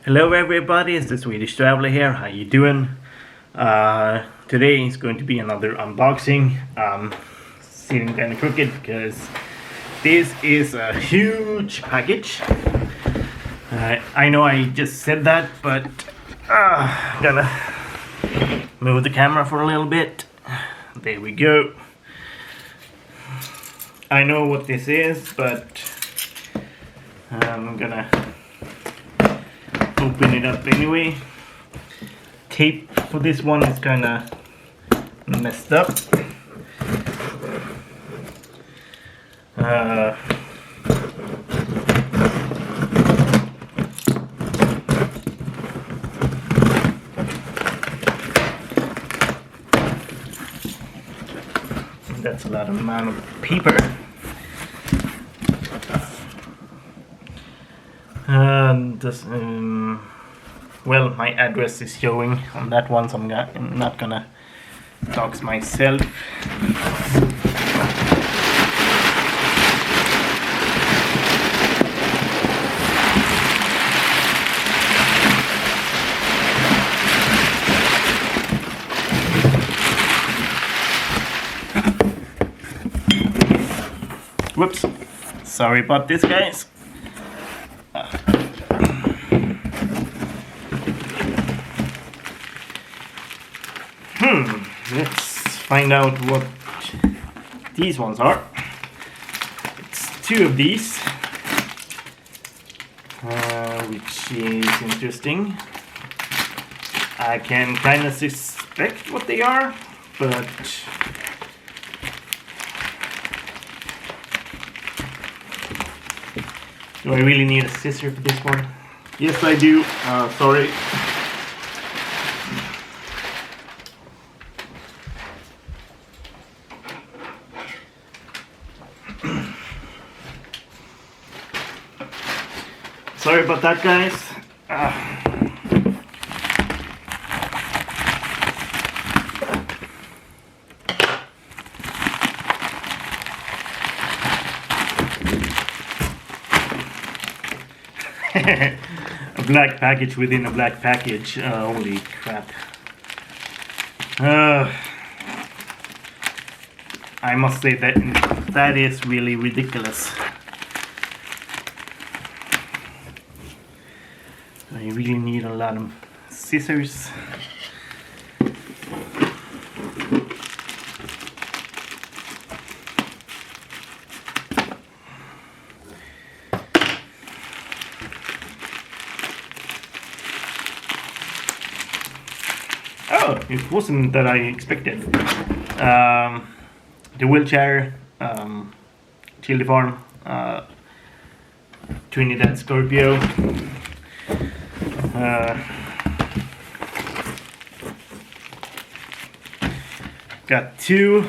Hello everybody, it's the Swedish Traveler here. How you doing? Today is going to be another unboxing. Sitting kind of crooked because this is a huge package. I know I just said that, but gotta move the camera for a little bit. There we go. I know what this is, but I'm gonna open it up anyway. Tape for this one is kind of messed up. That's a lot of amount of paper. Well, my address is showing on that one, so I'm not gonna dox myself. Whoops, sorry about this, guys. Let's find out what these ones are. It's two of these, which is interesting. I can kind of suspect what they are, but do I really need a scissor for this one? Yes, I do. Sorry. Sorry about that, guys. A black package within a black package. Holy crap. I must say that is really ridiculous. I really need a lot of scissors. Oh, it wasn't that I expected. The wheelchair, chili farm, Trinidad Scorpio. Got two.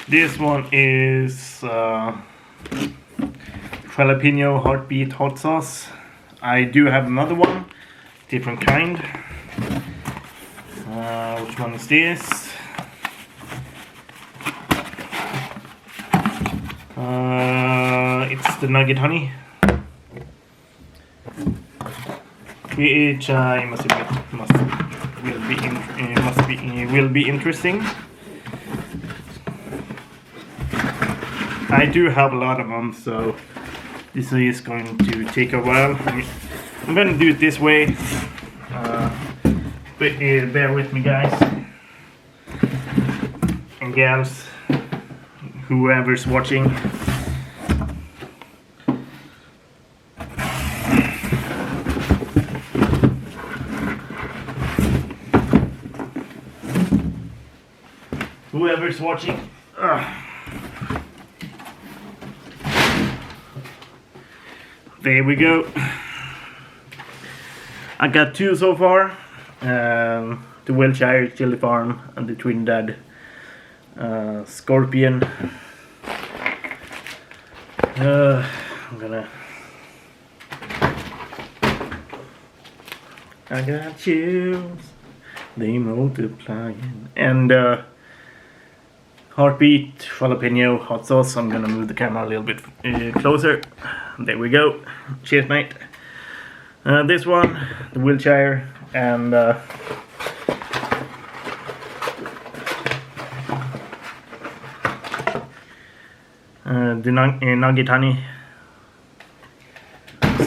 This one is jalapeno heartbeat hot sauce. I do have another one, different kind. Which one is this? It's the nugget honey, which I will be interesting. I do have a lot of them, so this is going to take a while. I'm going to do it this way, but bear with me, guys and gals, whoever's watching. Whoever's watching. There we go. I got two so far. The Wiltshire Chili Farm and the Trinidad Scorpion. I'm gonna. I got chills. They multiplying. And Heartbeat, jalapeno, hot sauce. I'm gonna move the camera a little bit closer. There we go. Cheers, mate. This one, the Wiltshire, and the nugget honey.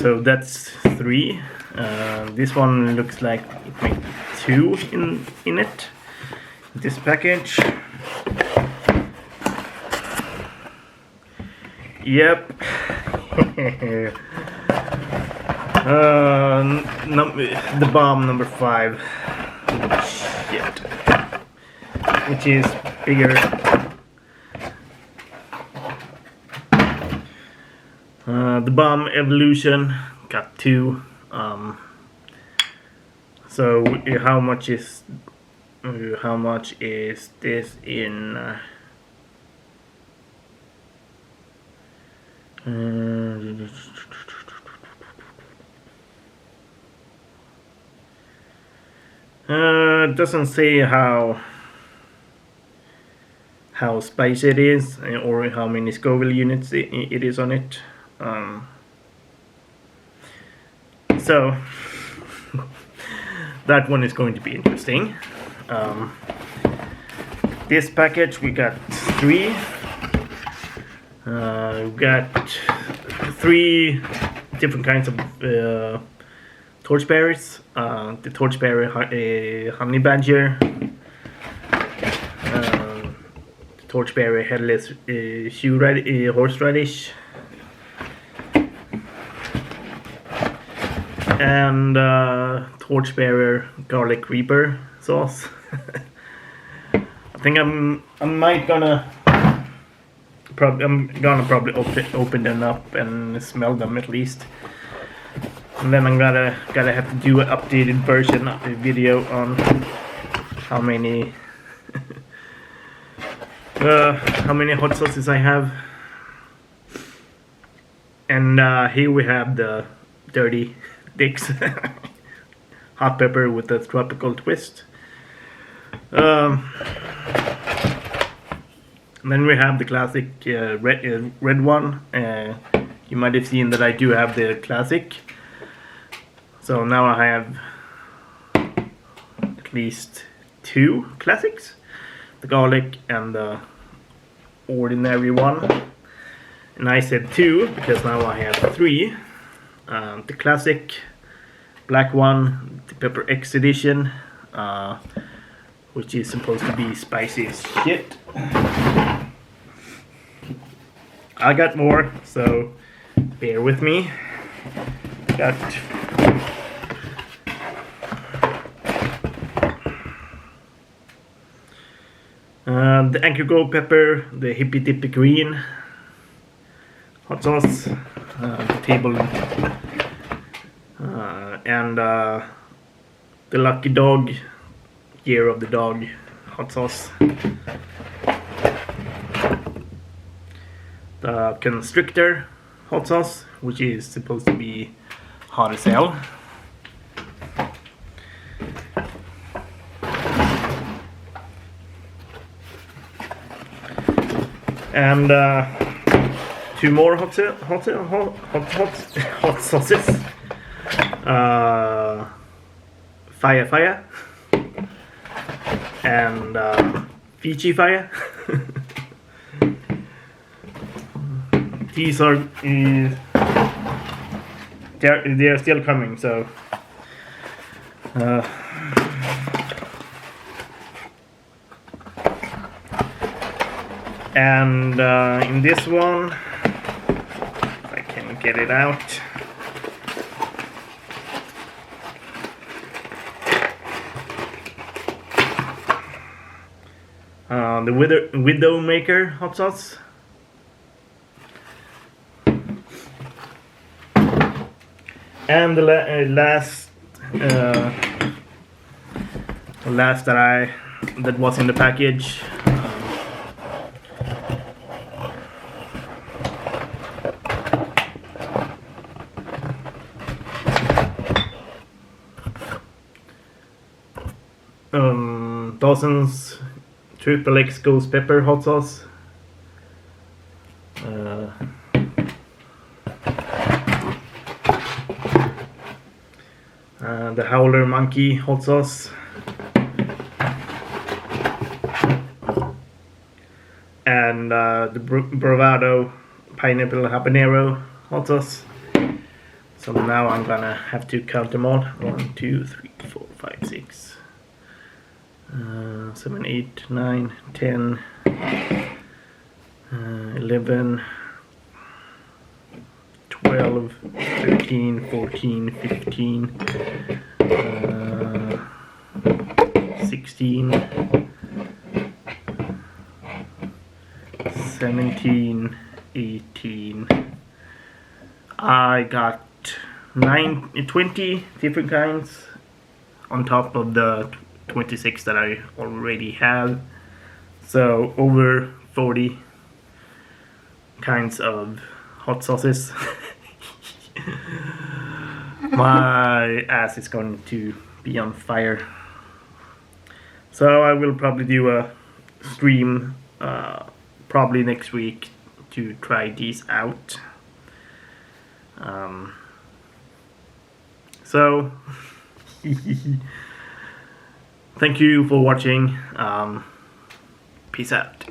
So that's 3. This one looks like it might be 2 in it. This package. Yep. The bomb number 5. Shit. Which is bigger. The bomb evolution got 2. So how much is this in? It doesn't say how spicy it is or how many Scoville units it is on it. So that one is going to be interesting. This package we got 3. We got 3 different kinds of torchberries. The torchberry honey badger, the torchberry headless horseradish, and torchbearer garlic reaper sauce. I think I'm gonna probably open them up and smell them at least, and then I'm gotta have to do an updated version of the video on how many hot sauces I have. And here we have the Dirty Dicks hot pepper with a tropical twist. Then we have the classic red one. You might have seen that I do have the classic. So now I have at least 2 classics. The garlic and the ordinary one. And I said 2 because now I have 3. The classic black one, the Pepper X edition, which is supposed to be spicy as shit. I got more, so bear with me. Got the Anchor Gold pepper, the Hippy Dippy green hot sauce, the table, and the Lucky Dog, Year of the Dog hot sauce. The Constrictor hot sauce, which is supposed to be hot as hell. And 2 more hot sauces. Fire and Fiji Fire. These are they are still coming, so and in this one, if I can get it out, the Widowmaker hot sauce. And the last that was in the package, triple X ghost pepper hot sauce. The Howler Monkey hot sauce. And the Bravado Pineapple Habanero hot sauce. So now I'm gonna have to count them all. 1, 2, 3, 4, 5, 6, 7, 8, 9, 10, 11, 12, 13, 14, 15, 16, 17, 18. I got 20 different kinds on top of the 26 that I already have. So over 40 kinds of hot sauces. My ass is going to be on fire. So I will probably do a stream probably next week to try these out. So thank you for watching. Peace out.